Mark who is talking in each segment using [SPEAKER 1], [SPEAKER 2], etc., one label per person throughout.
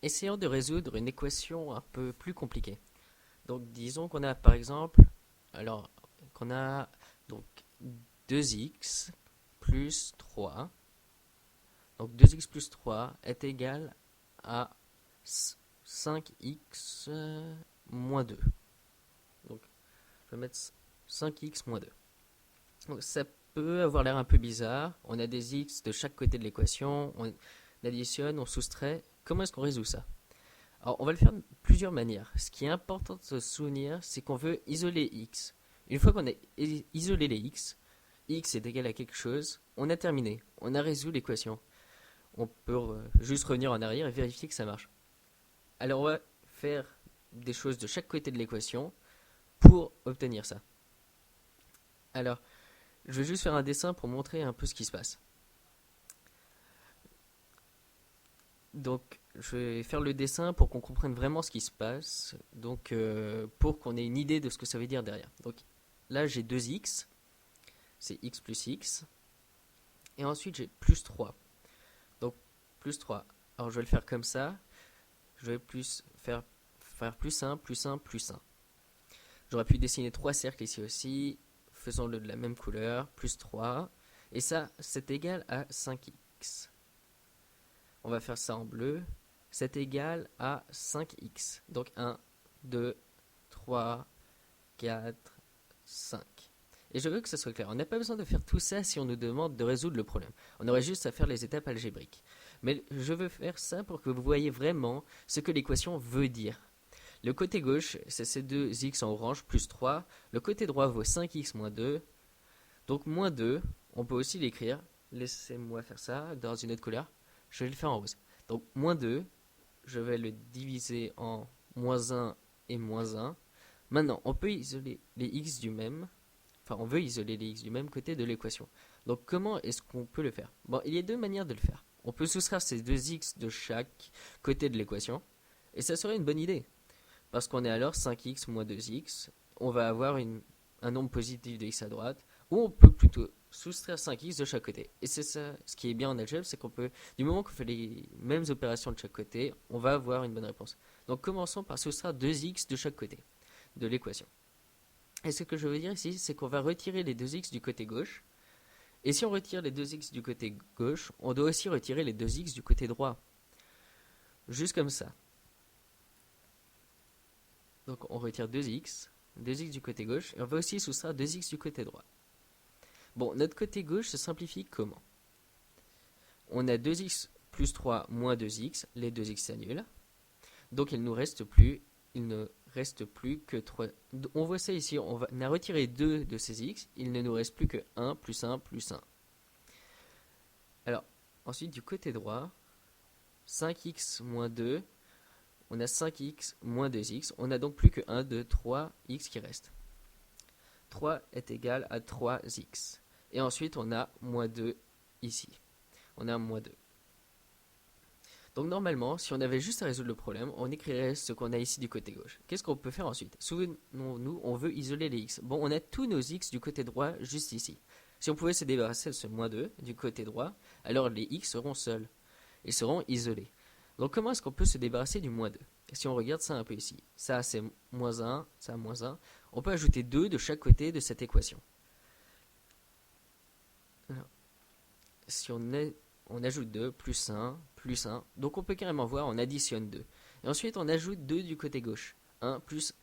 [SPEAKER 1] essayons de résoudre une équation un peu plus compliquée. Donc disons qu'on a par exemple, alors qu'on a donc 2x plus 3. Donc 2x plus 3 est égal à 5x moins 2. Donc je vais mettre 5x moins 2. Donc, ça peut avoir l'air un peu bizarre. On a des x de chaque côté de l'équation, on additionne, on soustrait. Comment est-ce qu'on résout ça? Alors, on va le faire de plusieurs manières. Ce qui est important de se souvenir, c'est qu'on veut isoler x. Une fois qu'on a isolé les x est égal à quelque chose, on a terminé. On a résolu l'équation. On peut juste revenir en arrière et vérifier que ça marche. Alors, on va faire des choses de chaque côté de l'équation pour obtenir ça. Alors, je vais juste faire un dessin pour montrer un peu ce qui se passe. Donc, je vais faire le dessin pour qu'on comprenne vraiment ce qui se passe. Donc, pour qu'on ait une idée de ce que ça veut dire derrière. Donc, là, j'ai 2x. C'est x plus x. Et ensuite, j'ai plus 3. Donc, plus 3. Alors, je vais le faire comme ça. Je vais faire plus 1, plus 1, plus 1. J'aurais pu dessiner 3 cercles ici aussi. Faisons-le de la même couleur. Plus 3. Et ça, c'est égal à 5x. On va faire ça en bleu. C'est égal à 5x. Donc 1, 2, 3, 4, 5. Et je veux que ça soit clair. On n'a pas besoin de faire tout ça si on nous demande de résoudre le problème. On aurait juste à faire les étapes algébriques. Mais je veux faire ça pour que vous voyez vraiment ce que l'équation veut dire. Le côté gauche, c'est ces deux x en orange plus 3. Le côté droit vaut 5x moins 2. Donc moins 2, on peut aussi l'écrire. Laissez-moi faire ça dans une autre couleur. Je vais le faire en rose. Donc moins 2, je vais le diviser en moins 1 et moins 1. Maintenant, on peut isoler les x du même. Enfin, on veut isoler les x du même côté de l'équation. Donc comment est-ce qu'on peut le faire? Bon, il y a deux manières de le faire. On peut soustraire ces deux x de chaque côté de l'équation. Et ça serait une bonne idée. Parce qu'on est alors 5x moins 2x. On va avoir un nombre positif de x à droite. Ou on peut plutôt soustraire 5x de chaque côté. Et c'est ça, ce qui est bien en algèbre, c'est qu'on peut, du moment qu'on fait les mêmes opérations de chaque côté, on va avoir une bonne réponse. Donc commençons par soustraire 2x de chaque côté de l'équation. Et ce que je veux dire ici, c'est qu'on va retirer les 2x du côté gauche. Et si on retire les 2x du côté gauche, on doit aussi retirer les 2x du côté droit. Juste comme ça. Donc on retire 2x du côté gauche, et on va aussi soustraire 2x du côté droit. Bon, notre côté gauche se simplifie comment? On a 2x plus 3 moins 2x, les 2x s'annulent. Donc il ne reste plus que 3. On voit ça ici, on a retiré 2 de ces x, il ne nous reste plus que 1 plus 1 plus 1. Alors, ensuite du côté droit, 5x moins 2, on a 5x moins 2x, on a donc plus que 1, 2, 3x qui reste. 3 est égal à 3x. Et ensuite, on a moins 2 ici. On a moins 2. Donc normalement, si on avait juste à résoudre le problème, on écrirait ce qu'on a ici du côté gauche. Qu'est-ce qu'on peut faire ensuite? Souvenons-nous, on veut isoler les x. Bon, on a tous nos x du côté droit juste ici. Si on pouvait se débarrasser de ce moins 2 du côté droit, alors les x seront seuls. Ils seront isolés. Donc comment est-ce qu'on peut se débarrasser du moins 2? Si on regarde ça un peu ici, ça c'est moins 1, ça moins 1. On peut ajouter 2 de chaque côté de cette équation. Alors, si on ajoute 2, plus 1, plus 1. Donc on peut carrément voir, on additionne 2. Et ensuite on ajoute 2 du côté gauche. 1 plus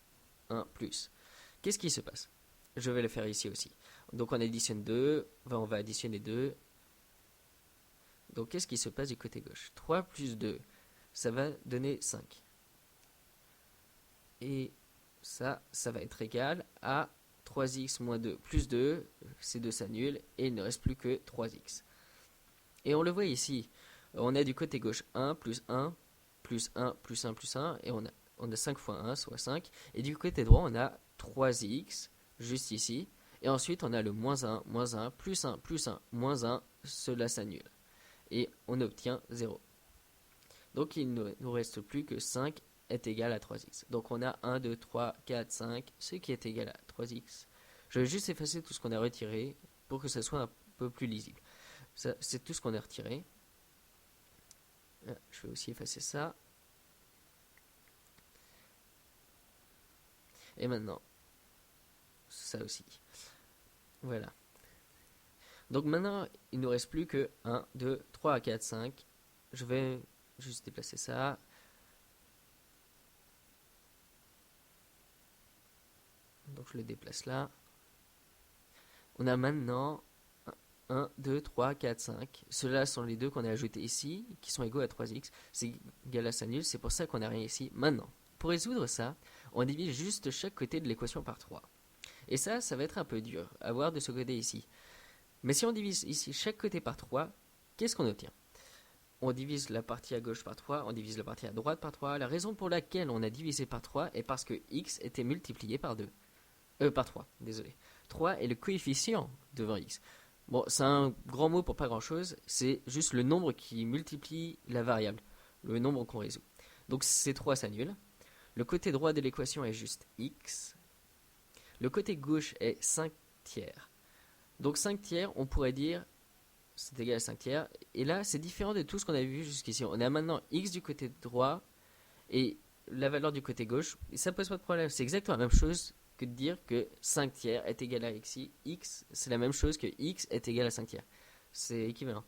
[SPEAKER 1] 1 plus. Qu'est-ce qui se passe? Je vais le faire ici aussi. Donc on additionne 2, on va additionner 2. Donc qu'est-ce qui se passe du côté gauche? 3 plus 2, ça va donner 5. Et ça va être égal à 3x moins 2 plus 2, ces deux s'annulent, et il ne reste plus que 3x. Et on le voit ici, on a du côté gauche 1 plus 1 plus 1 plus 1 plus 1, et on a 5 fois 1, soit 5. Et du côté droit, on a 3x, juste ici. Et ensuite, on a le moins 1, plus 1, plus 1, moins 1, cela s'annule. Et on obtient 0. Donc il ne nous reste plus que 5 est égal à 3x. Donc on a 1, 2, 3, 4, 5, ce qui est égal à 3x. Je vais juste effacer tout ce qu'on a retiré pour que ça soit un peu plus lisible. C'est tout ce qu'on a retiré. Je vais aussi effacer ça. Et maintenant, ça aussi. Voilà. Donc maintenant, il ne nous reste plus que 1, 2, 3, 4, 5. Je vais juste déplacer ça. Donc je le déplace là. On a maintenant 1, 2, 3, 4, 5. Ceux-là sont les deux qu'on a ajoutés ici, qui sont égaux à 3x. C'est égal à ça nul, c'est pour ça qu'on n'a rien ici. Maintenant, pour résoudre ça, on divise juste chaque côté de l'équation par 3. Et ça va être un peu dur à voir de ce côté ici. Mais si on divise ici chaque côté par 3, qu'est-ce qu'on obtient? On divise la partie à gauche par 3, on divise la partie à droite par 3. La raison pour laquelle on a divisé par 3 est parce que x était multiplié par 2. Par 3, désolé. 3 est le coefficient devant x. Bon, c'est un grand mot pour pas grand chose, c'est juste le nombre qui multiplie la variable, le nombre qu'on résout. Donc ces 3 s'annulent. Le côté droit de l'équation est juste x. Le côté gauche est 5 tiers. Donc 5 tiers, on pourrait dire, c'est égal à 5 tiers. Et là, c'est différent de tout ce qu'on avait vu jusqu'ici. On a maintenant x du côté droit et la valeur du côté gauche. Et ça pose pas de problème, c'est exactement la même chose que de dire que 5 tiers est égal à x, c'est la même chose que x est égal à 5 tiers. C'est équivalent.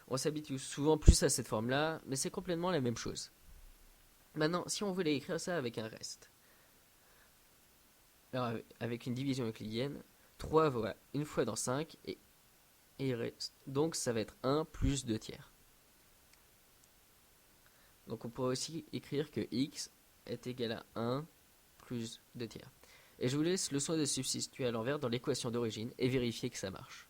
[SPEAKER 1] On s'habitue souvent plus à cette forme-là, mais c'est complètement la même chose. Maintenant, si on voulait écrire ça avec un reste, alors avec une division euclidienne, 3 va une fois dans 5 et il reste. Donc ça va être 1 plus 2 tiers. Donc on pourrait aussi écrire que x est égal à 1 plus 2 tiers. Et je vous laisse le soin de substituer à l'envers dans l'équation d'origine et vérifier que ça marche.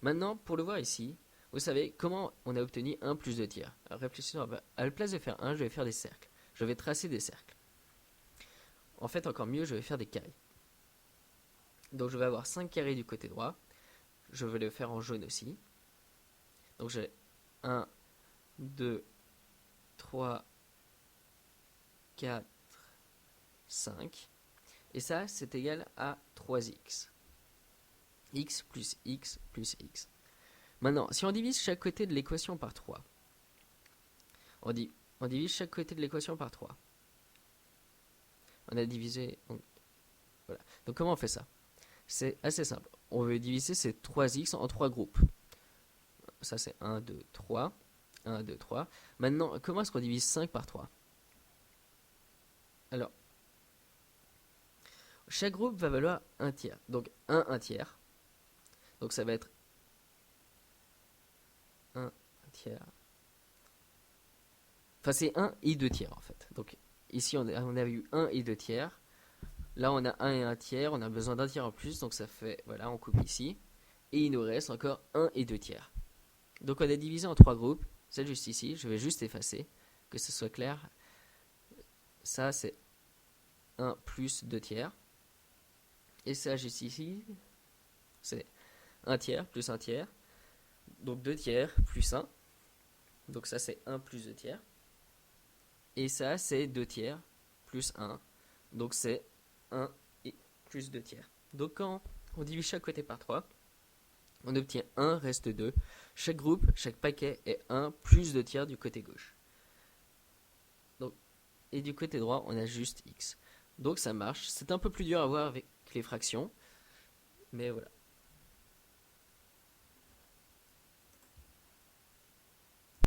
[SPEAKER 1] Maintenant, pour le voir ici, vous savez comment on a obtenu 1 plus 2 tiers. Alors réfléchissons, à la place de faire 1, je vais faire des cercles. Je vais tracer des cercles. En fait, encore mieux, je vais faire des carrés. Donc je vais avoir 5 carrés du côté droit. Je vais le faire en jaune aussi. Donc j'ai 1, 2, 3, 4, 5. Et ça, c'est égal à 3x. X plus x plus x. Maintenant, si on divise chaque côté de l'équation par 3, on divise chaque côté de l'équation par 3. On a divisé... Donc, voilà. Donc comment on fait ça? C'est assez simple. On veut diviser ces 3x en 3 groupes. Ça c'est 1, 2, 3. 1, 2, 3. Maintenant, comment est-ce qu'on divise 5 par 3? Alors, chaque groupe va valoir 1 tiers. Donc 1 tiers. Donc ça va être 1 tiers. Enfin c'est 1 et 2 tiers en fait. Donc ici on a eu 1 et 2 tiers. Là on a 1 et 1 tiers. On a besoin d'un tiers en plus. Donc ça fait, voilà, on coupe ici. Et il nous reste encore 1 et 2 tiers. Donc on a divisé en 3 groupes. C'est juste ici. Je vais juste effacer. Que ce soit clair. Ça c'est 1 plus 2 tiers. Et ça juste ici. C'est 1 tiers plus 1 tiers. Donc 2 tiers plus 1. Donc ça c'est 1 plus 2 tiers. Et ça c'est 2 tiers plus 1. Donc c'est 1 et plus 2 tiers. Donc quand on divise chaque côté par 3, on obtient 1 reste 2. Chaque groupe, chaque paquet est 1 plus 2 tiers du côté gauche. Donc, et du côté droit, on a juste x. Donc ça marche. C'est un peu plus dur à voir avec les fractions. Mais voilà.